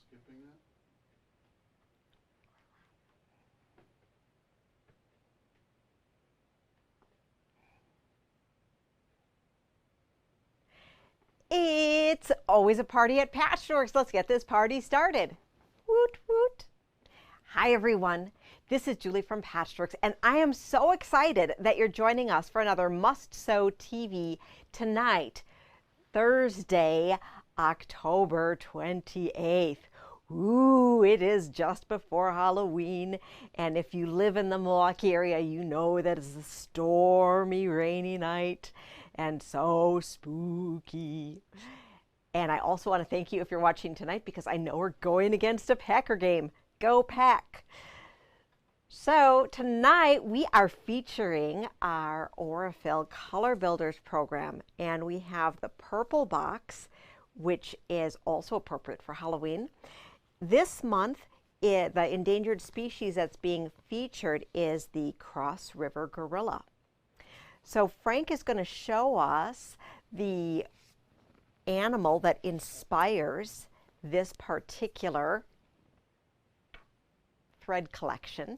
skipping that? It's always a party at Patchworks. Let's get this party started. Woot woot. Hi everyone. This is Julie from Patchworks, and I am so excited that you're joining us for another Must Sew TV tonight, Thursday, October 28th. Ooh, it is just before Halloween, and if you live in the Milwaukee area, you know that it's a stormy, rainy night and so spooky. And I also want to thank you if you're watching tonight, because I know we're going against a Packer game. Go Pack! So tonight we are featuring our Aurifil Color Builders program, and we have the purple box, which is also appropriate for Halloween. This month, the endangered species that's being featured is the Cross River gorilla. So Frank is going to show us the animal that inspires this particular thread collection.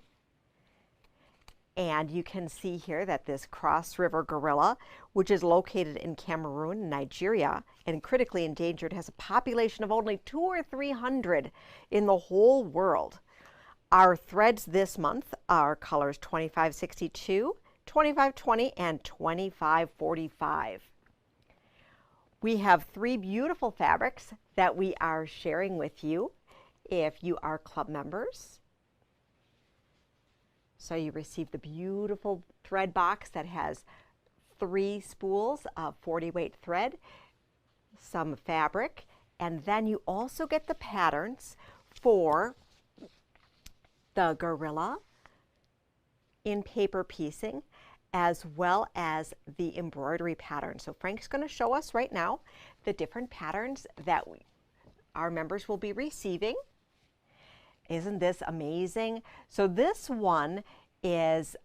And you can see here that this Cross River gorilla, which is located in Cameroon, Nigeria, and critically endangered, has a population of only 200 or 300 in the whole world. Our threads this month are colors 2562, 2520, and 2545. We have 3 beautiful fabrics that we are sharing with you if you are club members. So you receive the beautiful thread box that has 3 spools of 40 weight thread, some fabric, and then you also get the patterns for the gorilla in paper piecing, as well as the embroidery pattern. So Frank's going to show us right now the different patterns that our members will be receiving. Isn't this amazing? So this one is,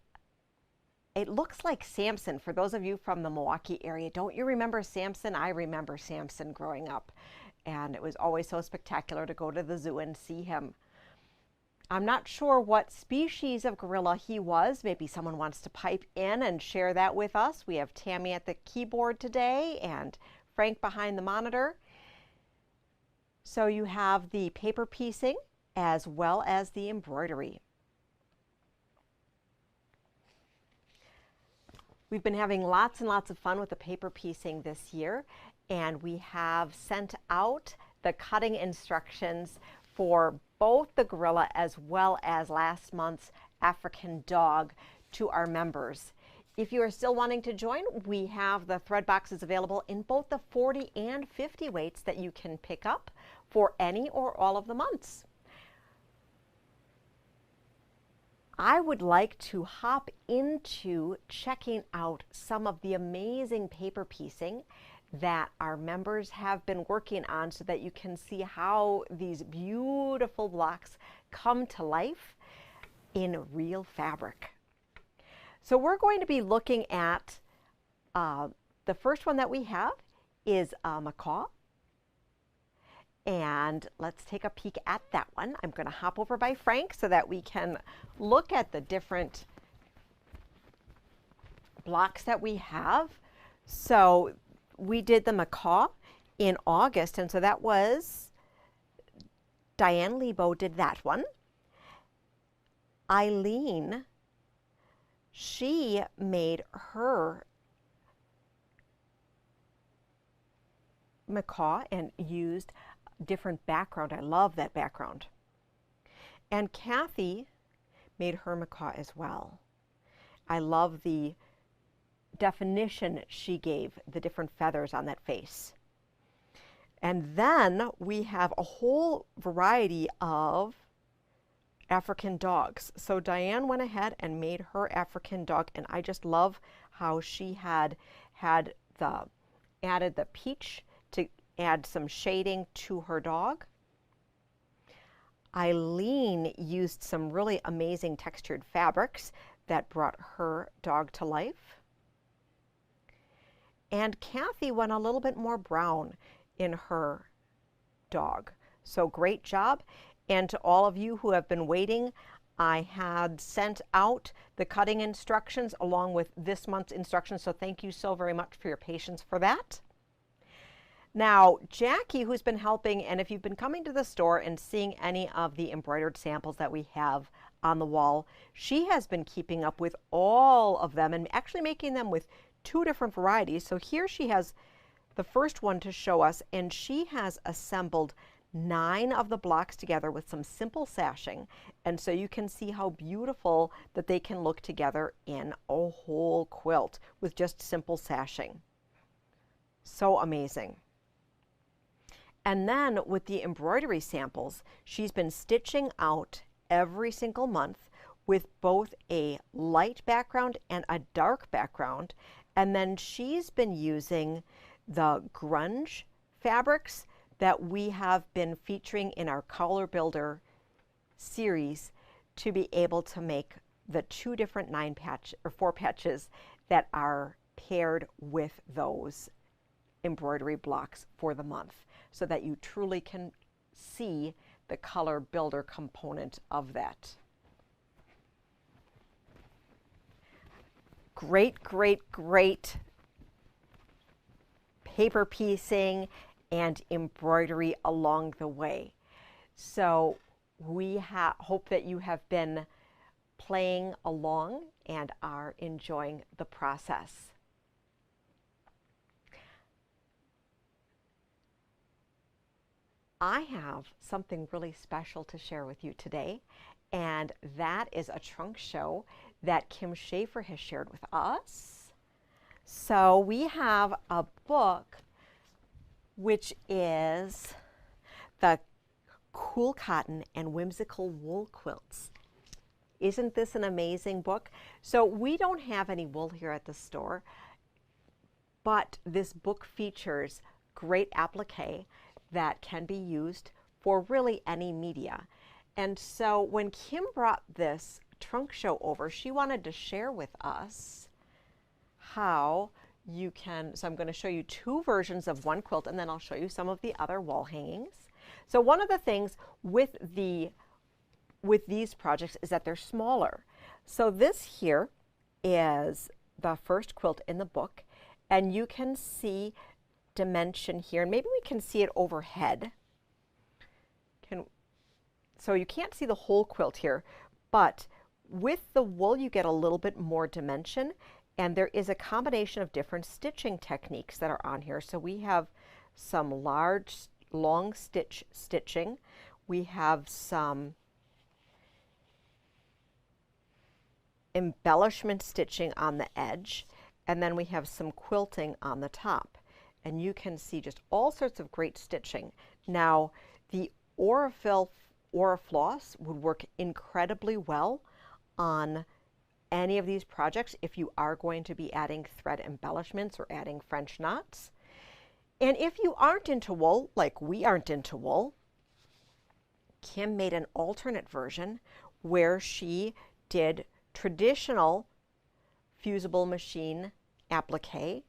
it looks like Samson. For those of you from the Milwaukee area, don't you remember Samson? I remember Samson growing up, and it was always so spectacular to go to the zoo and see him. I'm not sure what species of gorilla he was. Maybe someone wants to pipe in and share that with us. We have Tammy at the keyboard today and Frank behind the monitor. So you have the paper piecing as well as the embroidery. We've been having lots and lots of fun with the paper piecing this year, and we have sent out the cutting instructions for both the gorilla as well as last month's African dog to our members. If you are still wanting to join, we have the thread boxes available in both the 40 and 50 weights that you can pick up for any or all of the months. I would like to hop into checking out some of the amazing paper piecing that our members have been working on, so that you can see how these beautiful blocks come to life in real fabric. So we're going to be looking at, the first one that we have is a Macaw. And let's take a peek at that one. I'm going to hop over by Frank so that we can look at the different blocks that we have. So we did the Macaw in August, and so that was Diane Lebo did that one. Eileen, she made her Macaw and used different background. I love that background. And Kathy made her Macaw as well. I love the definition she gave the different feathers on that face. And then we have a whole variety of African dogs. So Diane went ahead and made her African dog, and I just love how she had added the peach to add some shading to her dog. Eileen used some really amazing textured fabrics that brought her dog to life. And Kathy went a little bit more brown in her dog. So great job. And to all of you who have been waiting, I had sent out the cutting instructions along with this month's instructions. So thank you so very much for your patience for that. Now, Jackie, who's been helping, and if you've been coming to the store and seeing any of the embroidered samples that we have on the wall, she has been keeping up with all of them and actually making them with 2 different varieties. So here she has the first one to show us, and she has assembled 9 of the blocks together with some simple sashing. And so you can see how beautiful that they can look together in a whole quilt with just simple sashing. So amazing. And then with the embroidery samples, she's been stitching out every single month with both a light background and a dark background. And then she's been using the grunge fabrics that we have been featuring in our Color Builder series to be able to make the 2 different 4 patches that are paired with those embroidery blocks for the month, so that you truly can see the Color Builder component of that. Great, great, great paper piecing and embroidery along the way. So we hope that you have been playing along and are enjoying the process. I have something really special to share with you today, and that is a trunk show that Kim Schaefer has shared with us. So we have a book which is the Cool Cotton and Whimsical Wool Quilts. Isn't this an amazing book? So we don't have any wool here at the store, but this book features great applique that can be used for really any media. And so when Kim brought this trunk show over, she wanted to share with us how you can, so I'm going to show you 2 versions of one quilt, and then I'll show you some of the other wall hangings. So one of the things with these projects is that they're smaller. So this here is the first quilt in the book, and you can see dimension here, and maybe we can see it overhead. So you can't see the whole quilt here, but with the wool you get a little bit more dimension, and there is a combination of different stitching techniques that are on here. So we have some large long stitching, we have some embellishment stitching on the edge, and then we have some quilting on the top. And you can see just all sorts of great stitching. Now, the Aurifil Aurifloss would work incredibly well on any of these projects if you are going to be adding thread embellishments or adding French knots. And if you aren't into wool, like we aren't into wool, Kim made an alternate version where she did traditional fusible machine applique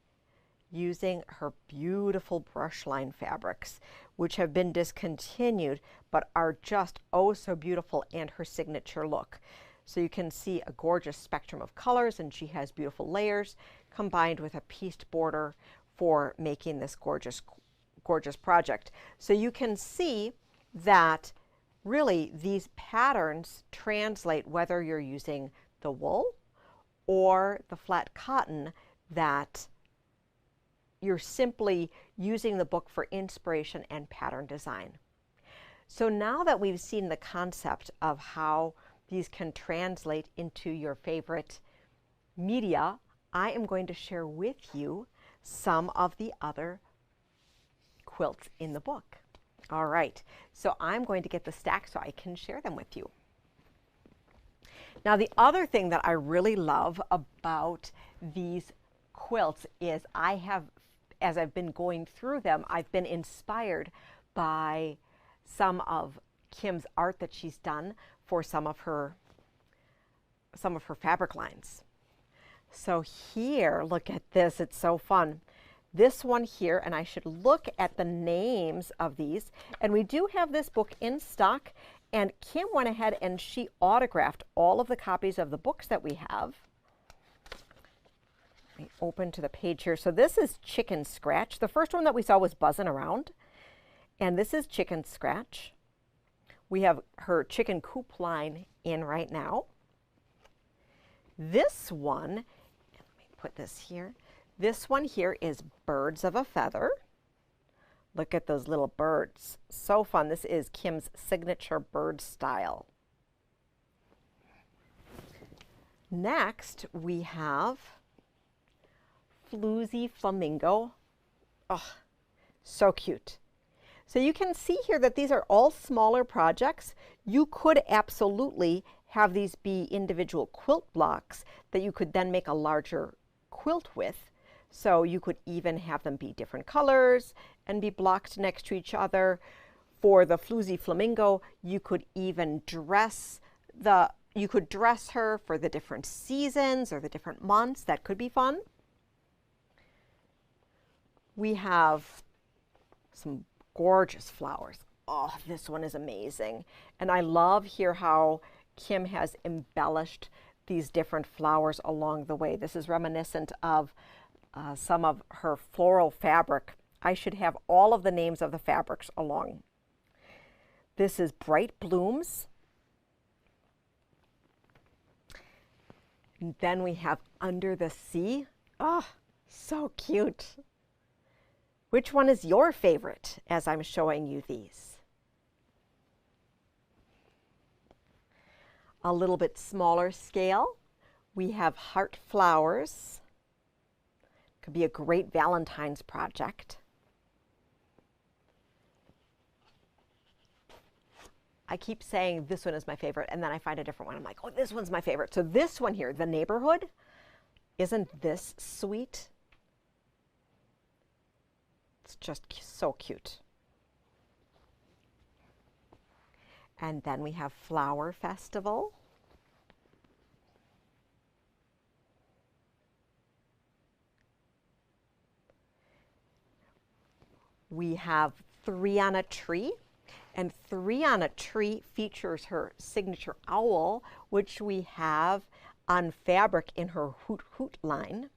using her beautiful brush line fabrics, which have been discontinued but are just oh so beautiful, and her signature look. So you can see a gorgeous spectrum of colors, and she has beautiful layers combined with a pieced border for making this gorgeous, gorgeous project. So you can see that really these patterns translate whether you're using the wool or the flat cotton, that you're simply using the book for inspiration and pattern design. So now that we've seen the concept of how these can translate into your favorite media, I am going to share with you some of the other quilts in the book. All right, so I'm going to get the stack so I can share them with you. Now, the other thing that I really love about these quilts is as I've been going through them, I've been inspired by some of Kim's art that she's done for some of her fabric lines. So here, look at this, it's so fun. This one here, and I should look at the names of these. And we do have this book in stock, and Kim went ahead and she autographed all of the copies of the books that we have. Let me open to the page here. So this is Chicken Scratch. The first one that we saw was Buzzing Around, and this is Chicken Scratch. We have her chicken coop line in right now. This one, let me put this here. This one here is Birds of a Feather. Look at those little birds. So fun. This is Kim's signature bird style. Next, we have Floozy Flamingo. Oh, so cute. So you can see here that these are all smaller projects. You could absolutely have these be individual quilt blocks that you could then make a larger quilt with. So you could even have them be different colors and be blocked next to each other. For the Floozy Flamingo, you could even dress her for the different seasons or the different months. That could be fun. We have some gorgeous flowers. Oh, this one is amazing. And I love here how Kim has embellished these different flowers along the way. This is reminiscent of some of her floral fabric. I should have all of the names of the fabrics along. This is Bright Blooms. And then we have Under the Sea. Oh, so cute. Which one is your favorite as I'm showing you these? A little bit smaller scale, we have Heart Flowers. Could be a great Valentine's project. I keep saying this one is my favorite, and then I find a different one. I'm like, oh, this one's my favorite. So this one here, The Neighborhood, isn't this sweet? It's just so cute. And then we have Flower Festival. We have Three on a Tree. And Three on a Tree features her signature owl, which we have on fabric in her Hoot Hoot line.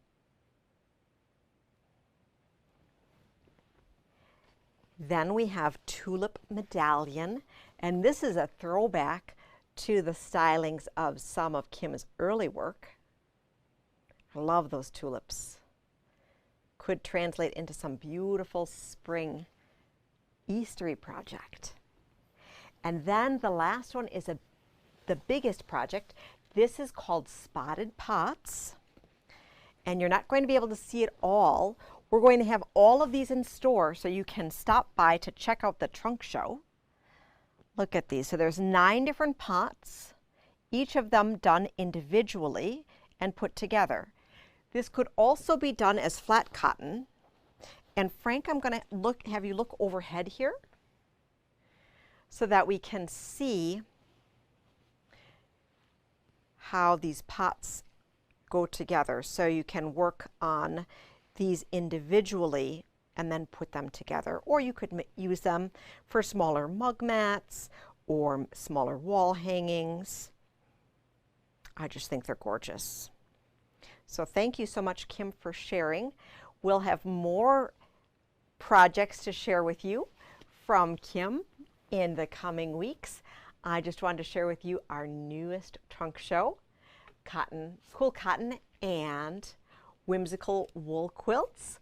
Then we have Tulip Medallion, and this is a throwback to the stylings of some of Kim's early work. I love those tulips. Could translate into some beautiful spring Eastery project. And then the last one is the biggest project. This is called Spotted Pots, and you're not going to be able to see it all. We're going to have all of these in store, so you can stop by to check out the trunk show. Look at these. So there's 9 different pots, each of them done individually and put together. This could also be done as flat cotton. And Frank, I'm going to have you look overhead here so that we can see how these pots go together. So you can work on these individually and then put them together, or you could use them for smaller mug mats or smaller wall hangings. I just think they're gorgeous. So thank you so much, Kim, for sharing. We'll have more projects to share with you from Kim in the coming weeks. I just wanted to share with you our newest trunk show, Cool Cotton and Whimsical Wool Quilts.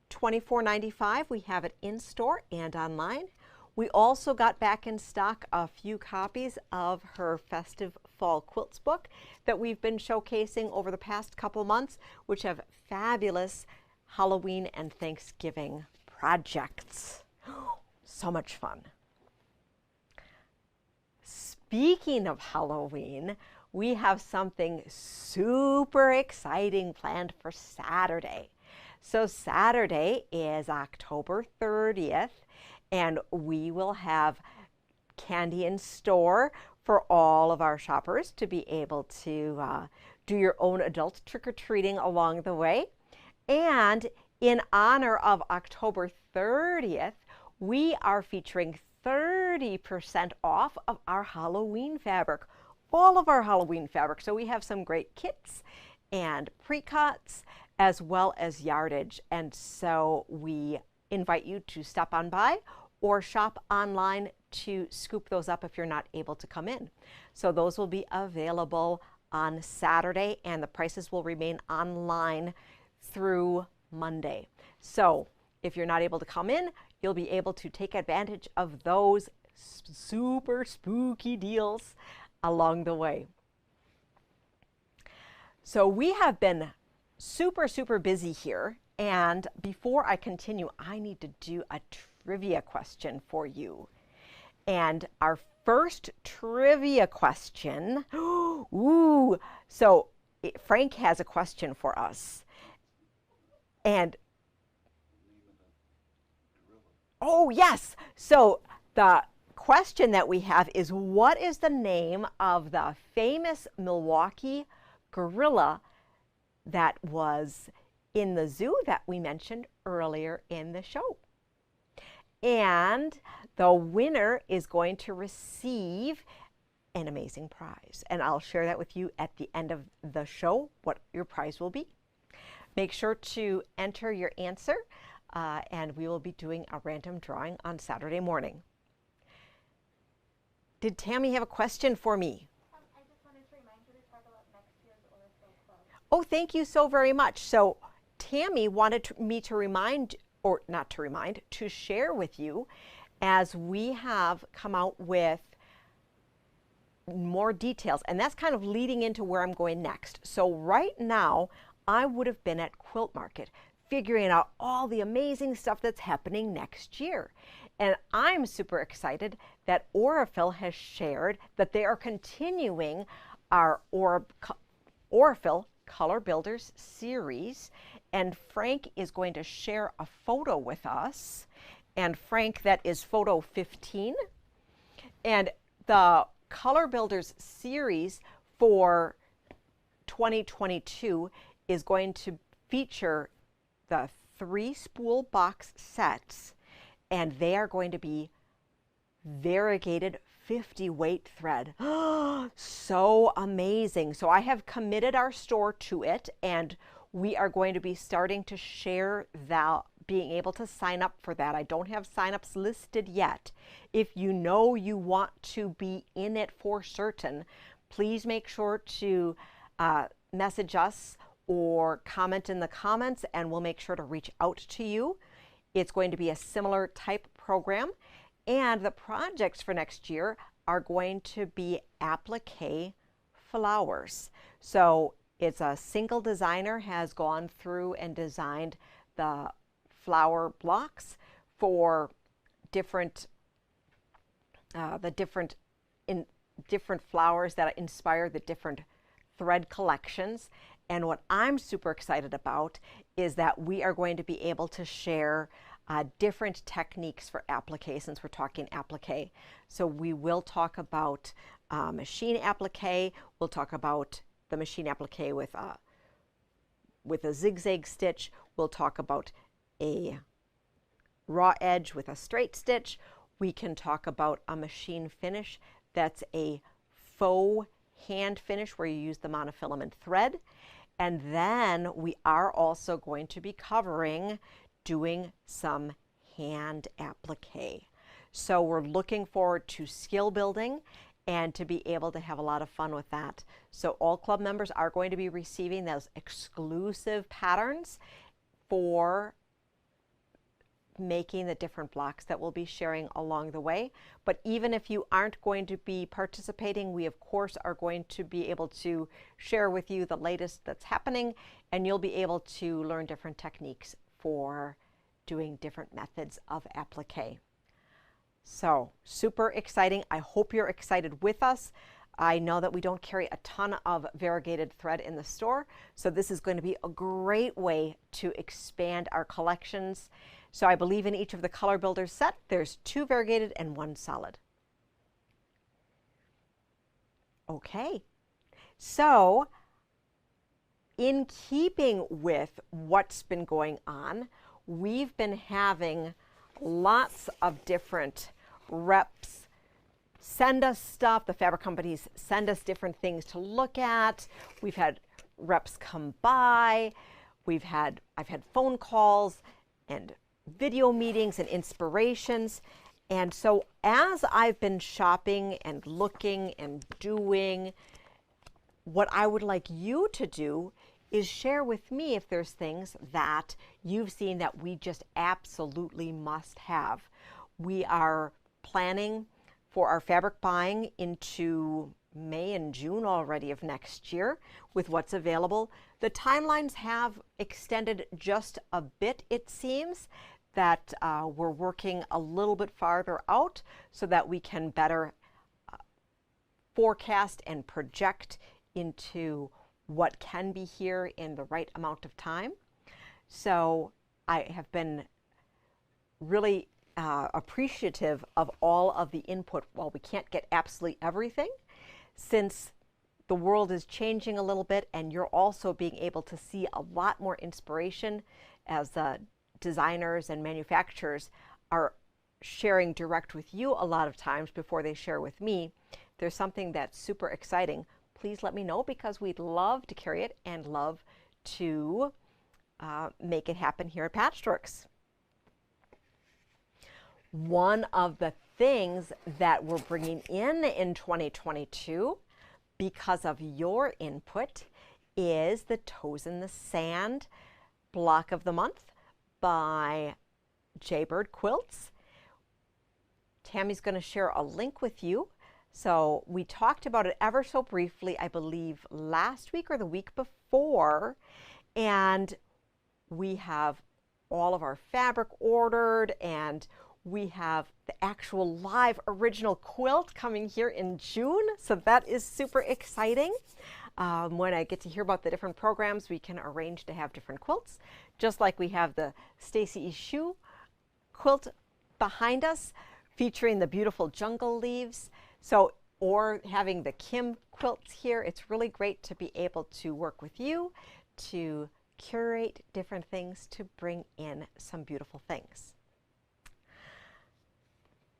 $24.95. We have it in store and online. We also got back in stock a few copies of her Festive Fall Quilts book that we've been showcasing over the past couple months, which have fabulous Halloween and Thanksgiving projects. So much fun. Speaking of Halloween, we have something super exciting planned for Saturday. So Saturday is October 30th, and we will have candy in store for all of our shoppers to be able to do your own adult trick-or-treating along the way. And in honor of October 30th, we are featuring 30% off of our Halloween fabric, all of our Halloween fabric. So we have some great kits and pre-cuts as well as yardage. And so we invite you to stop on by or shop online to scoop those up if you're not able to come in. So those will be available on Saturday, and the prices will remain online through Monday. So if you're not able to come in, you'll be able to take advantage of those super spooky deals along the way. So we have been super busy here, and before I continue, I need to do a trivia question for you. And our first trivia question, so Frank has a question for us. And oh yes, so the question that we have is, what is the name of the famous Milwaukee gorilla that was in the zoo that we mentioned earlier in the show? And the winner is going to receive an amazing prize. And I'll share that with you at the end of the show, what your prize will be. Make sure to enter your answer, and we will be doing a random drawing on Saturday morning. Did Tammy have a question for me? I just wanted to remind you to talk about next year's Aurifil Club. Oh, thank you so very much. So Tammy wanted me to remind, or not to remind, to share with you, as we have come out with more details, and that's kind of leading into where I'm going next. So right now, I would have been at Quilt Market figuring out all the amazing stuff that's happening next year. And I'm super excited that Aurifil has shared that they are continuing our Aurifil Color Builders series. And Frank is going to share a photo with us. And Frank, that is photo 15. And the Color Builders series for 2022 is going to feature the 3 spool box sets, and they are going to be variegated 50 weight thread. So amazing. So I have committed our store to it, and we are going to be starting to share that, being able to sign up for that. I don't have signups listed yet. If you know you want to be in it for certain, please make sure to message us or comment in the comments, and we'll make sure to reach out to you. It's going to be a similar type program, and the projects for next year are going to be applique flowers. So it's a single designer has gone through and designed the flower blocks for different different flowers that inspire the different thread collections. And what I'm super excited about is that we are going to be able to share different techniques for applique, since we're talking applique. So we will talk about machine applique. We'll talk about the machine applique with a zigzag stitch. We'll talk about a raw edge with a straight stitch. We can talk about a machine finish that's a faux hand finish where you use the monofilament thread. And then we are also going to be covering doing some hand applique. So we're looking forward to skill building and to be able to have a lot of fun with that. So all club members are going to be receiving those exclusive patterns for making the different blocks that we'll be sharing along the way. But even if you aren't going to be participating, we of course are going to be able to share with you the latest that's happening, and you'll be able to learn different techniques for doing different methods of applique. So super exciting. I hope you're excited with us. I know that we don't carry a ton of variegated thread in the store, so this is going to be a great way to expand our collections. So I believe in each of the Color Builders set, there's 2 variegated and 1 solid. Okay, so in keeping with what's been going on, we've been having lots of different reps send us stuff. The fabric companies send us different things to look at. We've had reps come by. I've had phone calls and video meetings and inspirations. And so as I've been shopping and looking and doing, what I would like you to do is share with me if there's things that you've seen that we just absolutely must have. We are planning for our fabric buying into May and June already of next year with what's available. The timelines have extended just a bit, it seems, that we're working a little bit farther out so that we can better forecast and project into what can be here in the right amount of time. So I have been really appreciative of all of the input. While we can't get absolutely everything, since the world is changing a little bit and you're also being able to see a lot more inspiration as designers and manufacturers are sharing direct with you a lot of times before they share with me. There's something that's super exciting. Please let me know, because we'd love to carry it and love to make it happen here at Patchworks. One of the things that we're bringing in 2022 because of your input is the Toes in the Sand Block of the Month by Jaybird Quilts. Tammy's going to share a link with you. So we talked about it ever so briefly, I believe last week or the week before, and we have all of our fabric ordered, and we have the actual live original quilt coming here in June. So that is super exciting. When I get to hear about the different programs, we can arrange to have different quilts, just like we have the Stacy Shoe quilt behind us featuring the beautiful jungle leaves. So, or having the Kim quilts here. It's really great to be able to work with you to curate different things to bring in some beautiful things.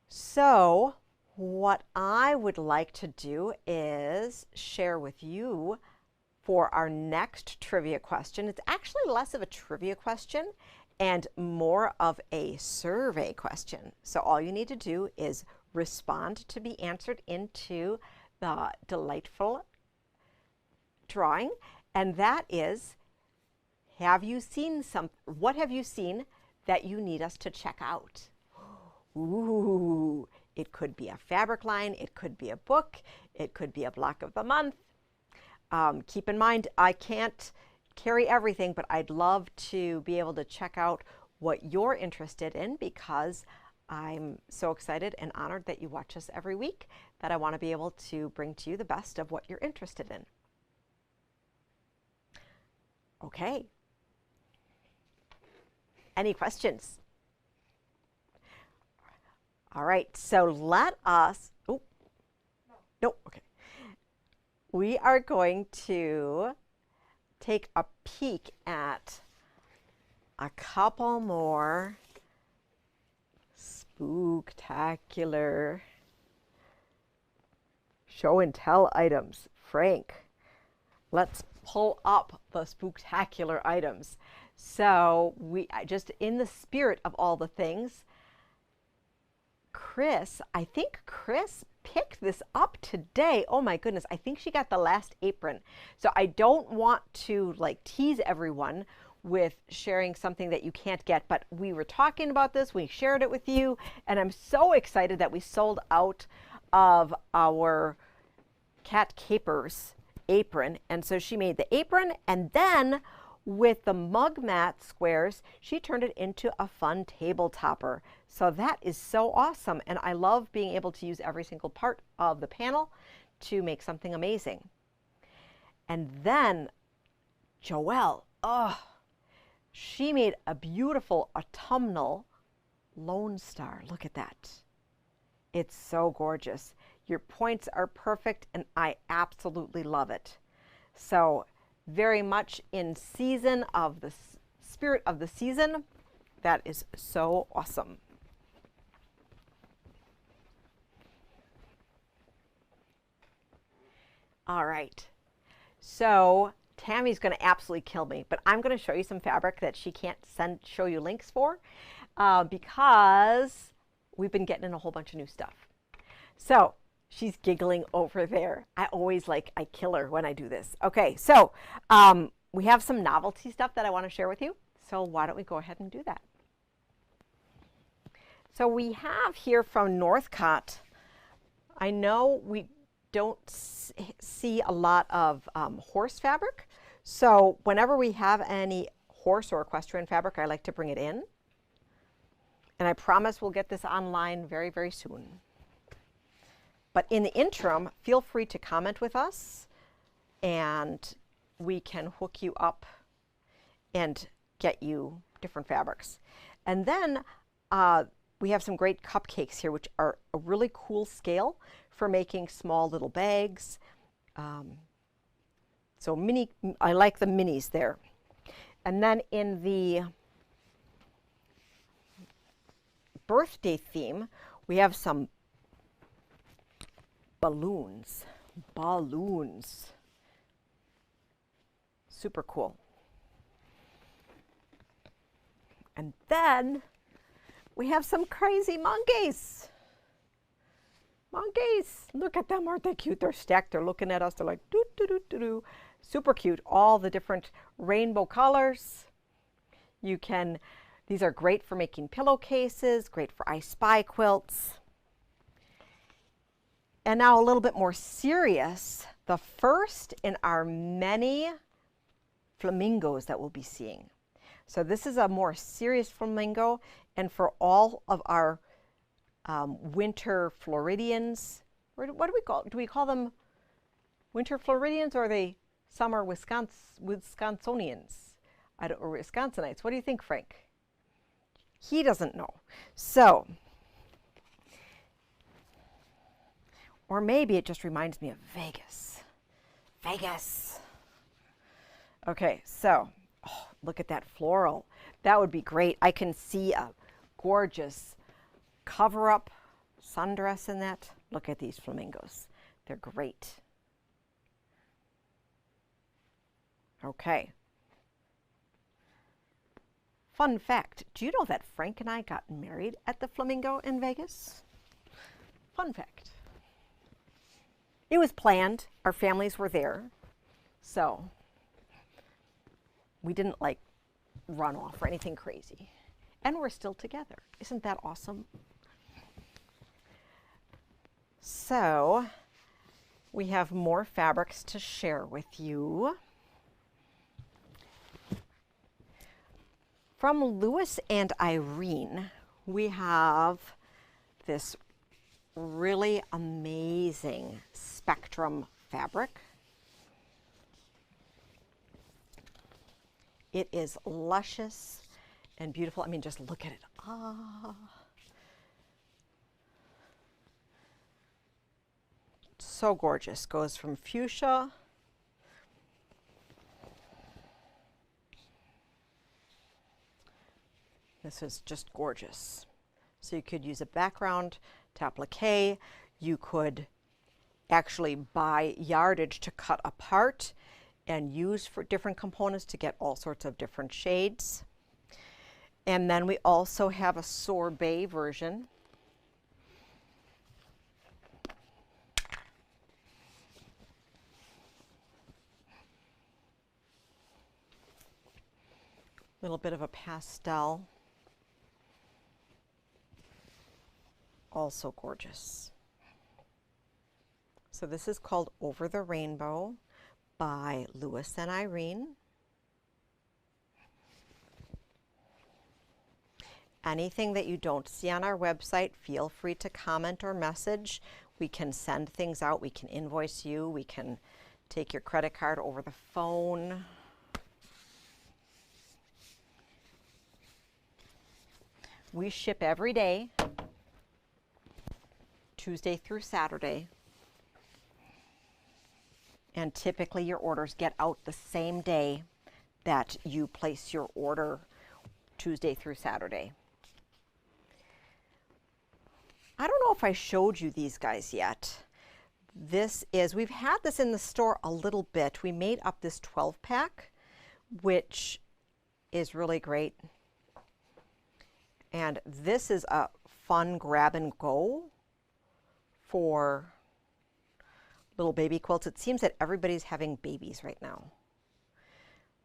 So what I would like to do is share with you for our next trivia question. It's actually less of a trivia question and more of a survey question. So all you need to do is respond to be answered into the delightful drawing. And that is, what have you seen that you need us to check out? Ooh, it could be a fabric line, it could be a book, it could be a block of the month. Keep in mind, I can't carry everything, but I'd love to be able to check out what you're interested in, because I'm so excited and honored that you watch us every week, that I want to be able to bring to you the best of what you're interested in. Okay. Any questions? All right, so let us, no, okay. We are going to take a peek at a couple more Spooktacular show and tell items. Frank, let's pull up the Spooktacular items. So just in the spirit of all the things, I think Chris picked this up today. Oh my goodness, I think she got the last apron. So I don't want to tease everyone with sharing something that you can't get, but we were talking about this, we shared it with you, and I'm so excited that we sold out of our Cat Capers apron. And so she made the apron, and then with the mug mat squares, she turned it into a fun table topper. So that is so awesome. And I love being able to use every single part of the panel to make something amazing. And then Joelle, she made a beautiful autumnal Lone Star. Look at that. It's so gorgeous. Your points are perfect, and I absolutely love it. So very much in season of the spirit of the season. That is so awesome. All right, so Tammy's going to absolutely kill me, but I'm going to show you some fabric that she can't show you links for because we've been getting in a whole bunch of new stuff. So she's giggling over there. I kill her when I do this. Okay, so we have some novelty stuff that I want to share with you. So why don't we go ahead and do that? So we have here from Northcott. I know we don't see a lot of horse fabric. So whenever we have any horse or equestrian fabric, I like to bring it in. And I promise we'll get this online very, very soon. But in the interim, feel free to comment with us and we can hook you up and get you different fabrics. And then we have some great cupcakes here, which are a really cool scale for making small little bags. So I like the minis there. And then in the birthday theme, we have some balloons. Super cool. And then we have some crazy monkeys. Look at them, aren't they cute? They're stacked, they're looking at us, they're like doo doo doo doo doo. Super cute, all the different rainbow colors. These are great for making pillowcases, great for I Spy quilts. And now a little bit more serious, the first in our many flamingos that we'll be seeing. So this is a more serious flamingo, and for all of our winter Floridians, what do we call? Do we call them winter Floridians, or are they summer Wisconsinians? Or Wisconsinites? What do you think, Frank? He doesn't know. So, or maybe it just reminds me of Vegas. Okay, so look at that floral. That would be great. I can see a gorgeous cover-up sundress in that. Look at these flamingos. They're great. Okay. Fun fact, do you know that Frank and I got married at the Flamingo in Vegas? Fun fact. It was planned. Our families were there. So we didn't run off or anything crazy. And we're still together. Isn't that awesome? So we have more fabrics to share with you. From Lewis and Irene, we have this really amazing spectrum fabric. It is luscious and beautiful. I mean, just look at it. So gorgeous. Goes from fuchsia This is just gorgeous. So you could use a background to applique. You could actually buy yardage to cut apart and use for different components to get all sorts of different shades. And then we also have a sorbet version. Little bit of a pastel. Also gorgeous. So this is called Over the Rainbow by Lewis and Irene. Anything that you don't see on our website, feel free to comment or message. We can send things out. We can invoice you. We can take your credit card over the phone. We ship every day, Tuesday through Saturday. And typically your orders get out the same day that you place your order, Tuesday through Saturday. I don't know if I showed you these guys yet. We've had this in the store a little bit. We made up this 12 pack, which is really great. And this is a fun grab and go for little baby quilts. It seems that everybody's having babies right now.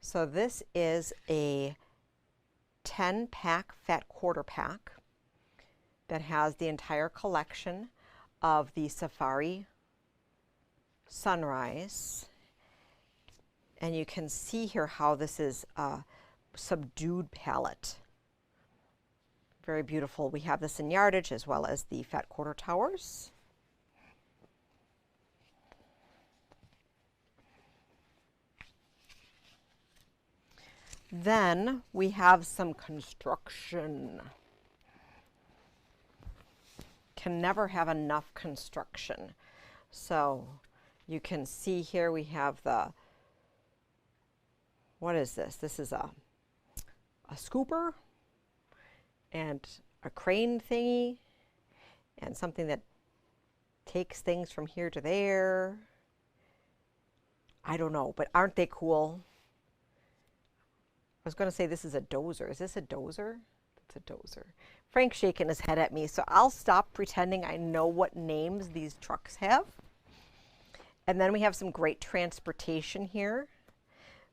So this is a 10 pack fat quarter pack that has the entire collection of the Safari Sunrise. And you can see here how this is a subdued palette. Very beautiful. We have this in yardage as well as the fat quarter towers. Then we have some construction. Can never have enough construction. So you can see here we have what is this? This is a scooper and a crane thingy and something that takes things from here to there. I don't know, but aren't they cool? I was going to say this is a dozer. Is this a dozer? It's a dozer. Frank's shaking his head at me, so I'll stop pretending I know what names these trucks have. And then we have some great transportation here.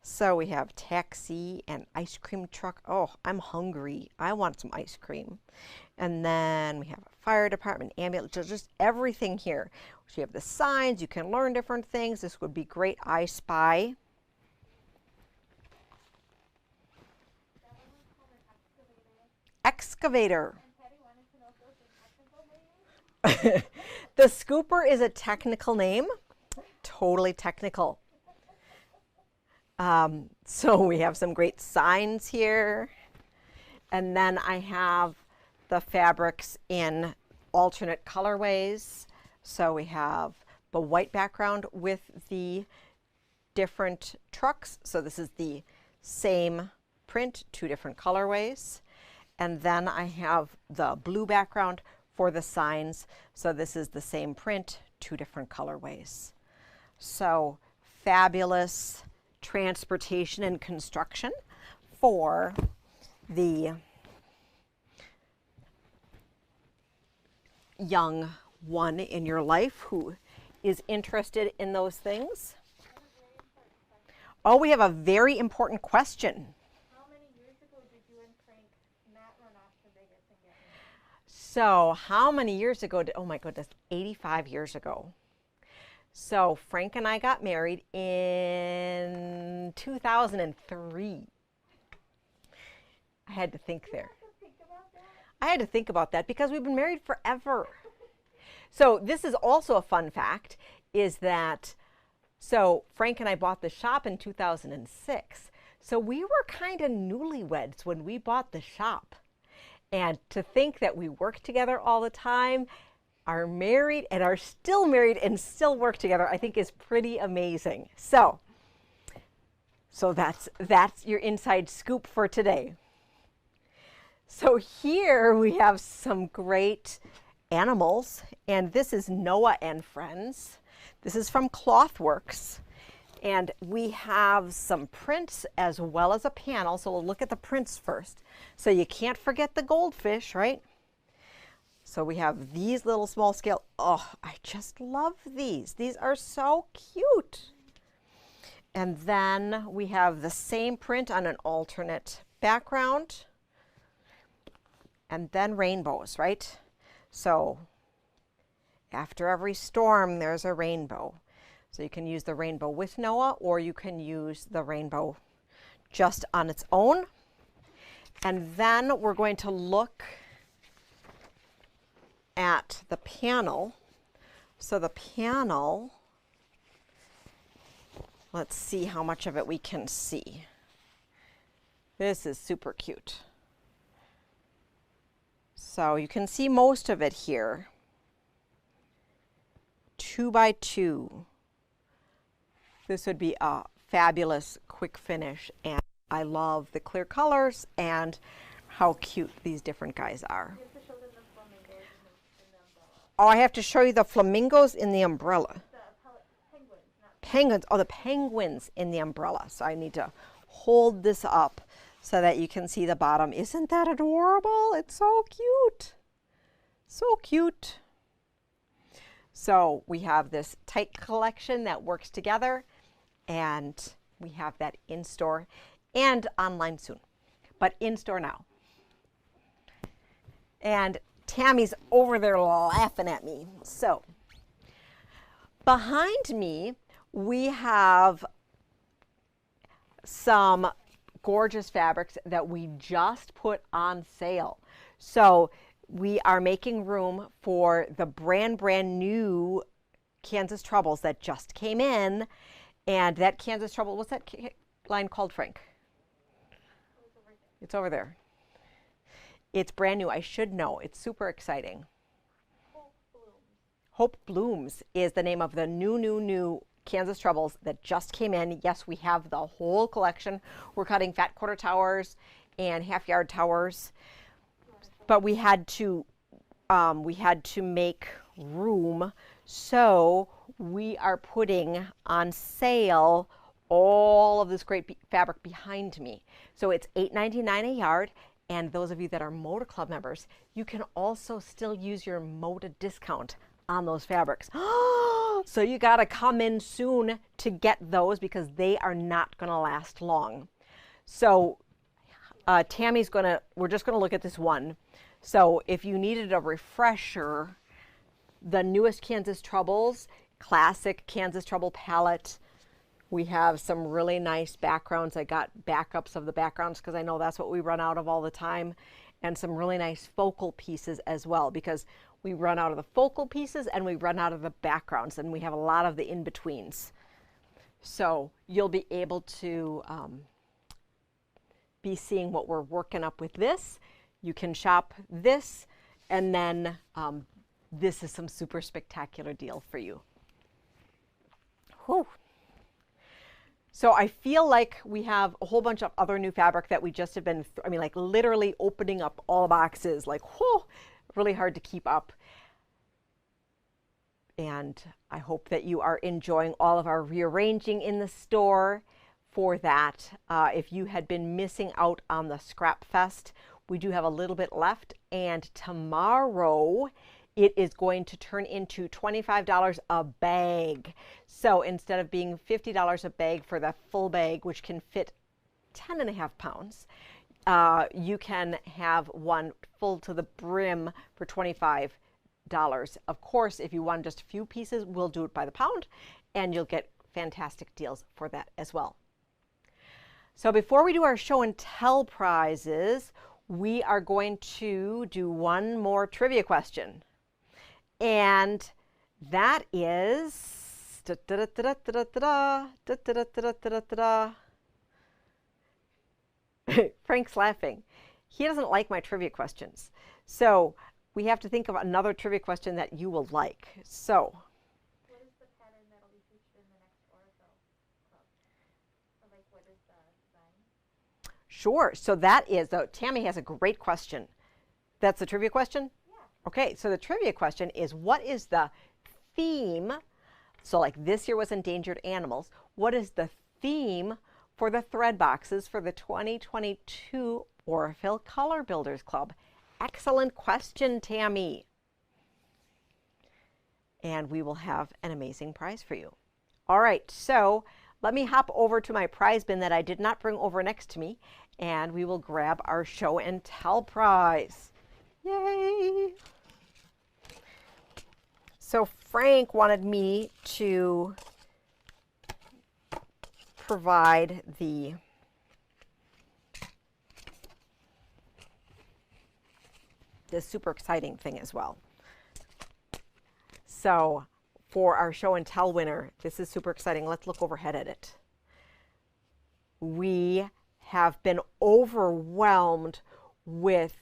So we have taxi and ice cream truck. Oh, I'm hungry. I want some ice cream. And then we have a fire department, ambulance, just everything here. So you have the signs. You can learn different things. This would be great I Spy. Excavator. The scooper is a technical name. Totally technical. So we have some great signs here. And then I have the fabrics in alternate colorways. So we have the white background with the different trucks. So this is the same print, two different colorways. And then I have the blue background for the signs. So this is the same print, two different colorways. So fabulous transportation and construction for the young one in your life who is interested in those things. Oh, we have a very important question. How many years ago did you and Frank not run off to Vegas and get married? So how many years ago oh my goodness, 85 years ago. So Frank and I got married in 2003. I had to think there. I had to think about that because we've been married forever. So this is also a fun fact, is that, so Frank and I bought the shop in 2006. So we were kind of newlyweds when we bought the shop. And to think that we work together all the time, are married and are still married and still work together, I think is pretty amazing. So that's your inside scoop for today. So here we have some great animals, and this is Noah and Friends. This is from Clothworks, and we have some prints as well as a panel. So we'll look at the prints first. So you can't forget the goldfish, right? So we have these little small scale. Oh, I just love these. These are so cute. And then we have the same print on an alternate background. And then rainbows, right? So after every storm, there's a rainbow. So you can use the rainbow with Noah, or you can use the rainbow just on its own. And then we're going to look at the panel. So the panel, let's see how much of it we can see. This is super cute. So you can see most of it here. 2 by 2. This would be a fabulous quick finish, and I love the clear colors and how cute these different guys are. You have to show them the flamingos in the umbrella. Oh, I have to show you the flamingos in the umbrella. Penguins, not Penguins, oh, the penguins in the umbrella. So I need to hold this up so that you can see the bottom. Isn't that adorable? It's so cute. So cute. So we have this tight collection that works together, and we have that in store and online soon, but in store now. And Tammy's over there laughing at me. So behind me, we have some gorgeous fabrics that we just put on sale. So we are making room for the brand new Kansas Troubles that just came in. And that Kansas Trouble, what's that line called, Frank? It's over there. It's brand new. I should know. It's super exciting. Hope Blooms. Hope Blooms is the name of the new Kansas Troubles that just came in. Yes, we have the whole collection. We're cutting fat quarter towers and half yard towers, but we had to make room, so we are putting on sale all of this great fabric behind me. So it's $8.99 a yard. And those of you that are Moda Club members, you can also still use your Moda discount on those fabrics. So you got to come in soon to get those because they are not going to last long. So we're just going to look at this one. So if you needed a refresher, the newest Kansas Troubles, classic Kansas Trouble palette. We have some really nice backgrounds. I got backups of the backgrounds because I know that's what we run out of all the time. And some really nice focal pieces as well, because we run out of the focal pieces and we run out of the backgrounds, and we have a lot of the in-betweens. So you'll be able to be seeing what we're working up with this. You can shop this, and then this is some super spectacular deal for you. Whew. So I feel like we have a whole bunch of other new fabric that we just have been, like literally opening up all boxes, like, whew, really hard to keep up. And I hope that you are enjoying all of our rearranging in the store for that. If you had been missing out on the Scrap Fest, we do have a little bit left. And tomorrow, it is going to turn into $25 a bag. So instead of being $50 a bag for the full bag, which can fit 10.5 pounds, you can have one full to the brim for $25. Of course, if you want just a few pieces, we'll do it by the pound, and you'll get fantastic deals for that as well. So before we do our show and tell prizes, we are going to do one more trivia question. And that is Frank's laughing. He doesn't like my trivia questions. So we have to think of another trivia question that you will like. So What is the pattern that will be featured in the next Aurifil club? Or like, what is the design? sure. So that is, Tammy has a great question. That's the trivia question? Okay, so the trivia question is, what is the theme? So like this year was endangered animals. What is the theme for the thread boxes for the 2022 Aurifil Color Builders Club? Excellent question, Tammy. And we will have an amazing prize for you. All right, so let me hop over to my prize bin that I did not bring over next to me, and we will grab our show and tell prize. Yay! So Frank wanted me to provide this super exciting thing as well. So for our show and tell winner, this is super exciting. Let's look overhead at it. We have been overwhelmed with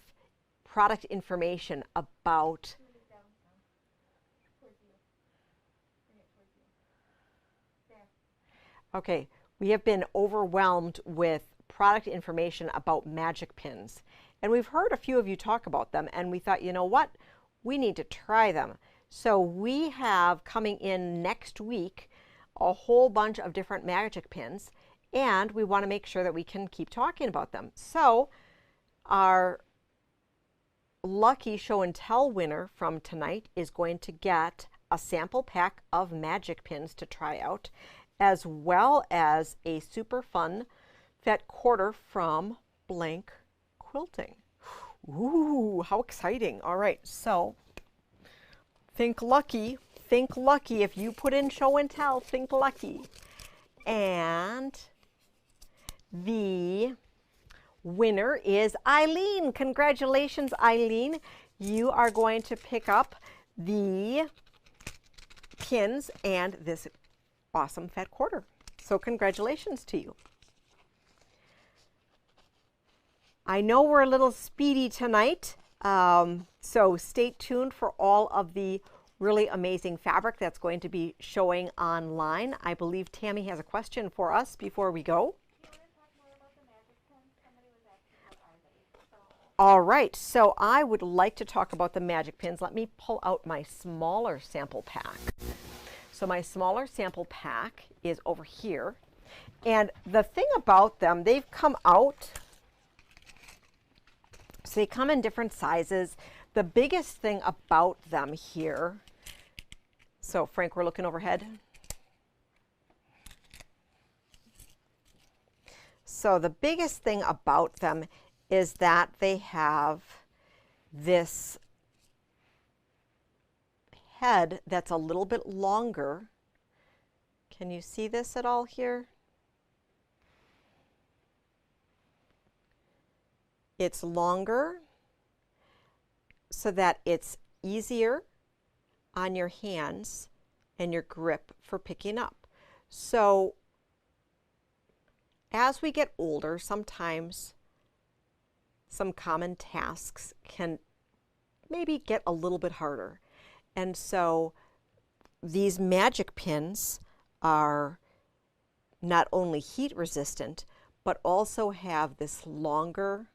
product information about Okay, we have been overwhelmed with product information about magic pins. And we've heard a few of you talk about them, and we thought, you know what? We need to try them. So we have coming in next week a whole bunch of different magic pins, and we want to make sure that we can keep talking about them. So our lucky show and tell winner from tonight is going to get a sample pack of magic pins to try out, as well as a super fun fat quarter from Blank Quilting. Ooh, how exciting. All right, so think lucky. Think lucky. If you put in show and tell, think lucky. And the winner is Eileen. Congratulations, Eileen. You are going to pick up the pins and this awesome fat quarter. So congratulations to you. I know we're a little speedy tonight, so stay tuned for all of the really amazing fabric that's going to be showing online. I believe Tammy has a question for us before we go. All right, so I would like to talk about the magic pins. Let me pull out my smaller sample pack. So my smaller sample pack is over here. And the thing about them, they've come out, so they come in different sizes. The biggest thing about them here, so Frank, we're looking overhead. So the biggest thing about them is that they have this head that's a little bit longer. Can you see this at all here? It's longer so that it's easier on your hands and your grip for picking up. So as we get older, sometimes some common tasks can maybe get a little bit harder. And so these magic pins are not only heat resistant, but also have this longer,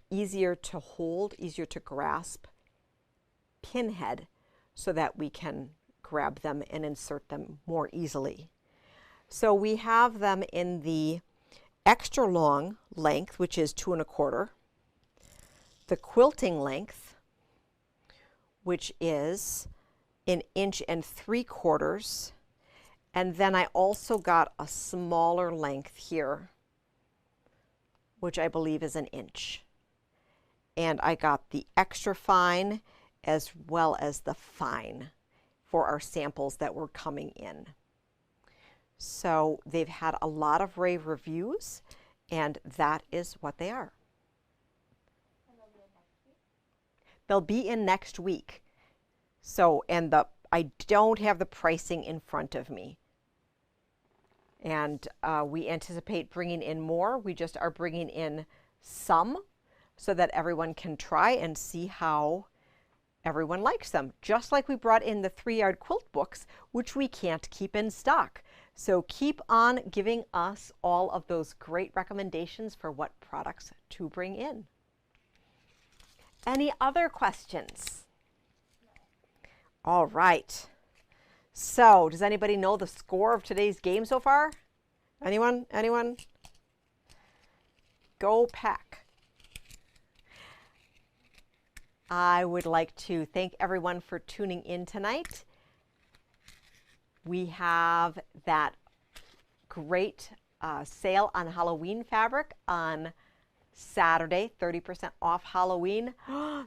easier to hold, easier to grasp pin head so that we can grab them and insert them more easily. So we have them in the extra long length, which is 2 1/4, the quilting length, which is 1 3/4 inches, and then I also got a smaller length here, which I believe is 1 inch. And I got the extra fine as well as the fine for our samples that were coming in. So they've had a lot of rave reviews, and that is what they are. They'll be in next week. So, and I don't have the pricing in front of me. And we anticipate bringing in more. We just are bringing in some so that everyone can try and see how everyone likes them. Just like we brought in the 3-yard quilt books, which we can't keep in stock. So keep on giving us all of those great recommendations for what products to bring in. Any other questions? All right. So does anybody know the score of today's game so far? Anyone? Anyone? Go Pack. I would like to thank everyone for tuning in tonight. We have that great sale on Halloween fabric on Saturday, 30% off Halloween.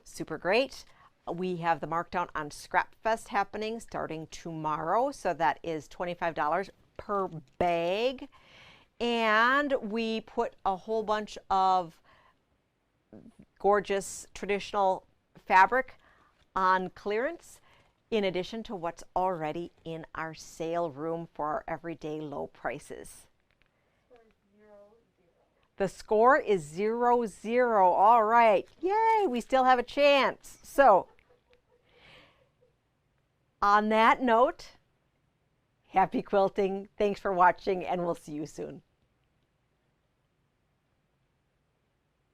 Super great. We have the markdown on Scrap Fest happening starting tomorrow. So that is $25 per bag. And we put a whole bunch of gorgeous traditional fabric on clearance, in addition to what's already in our sale room for our everyday low prices. The score is 0-0. All right. Yay, we still have a chance. So, on that note, Happy quilting. Thanks for watching, and we'll see you soon.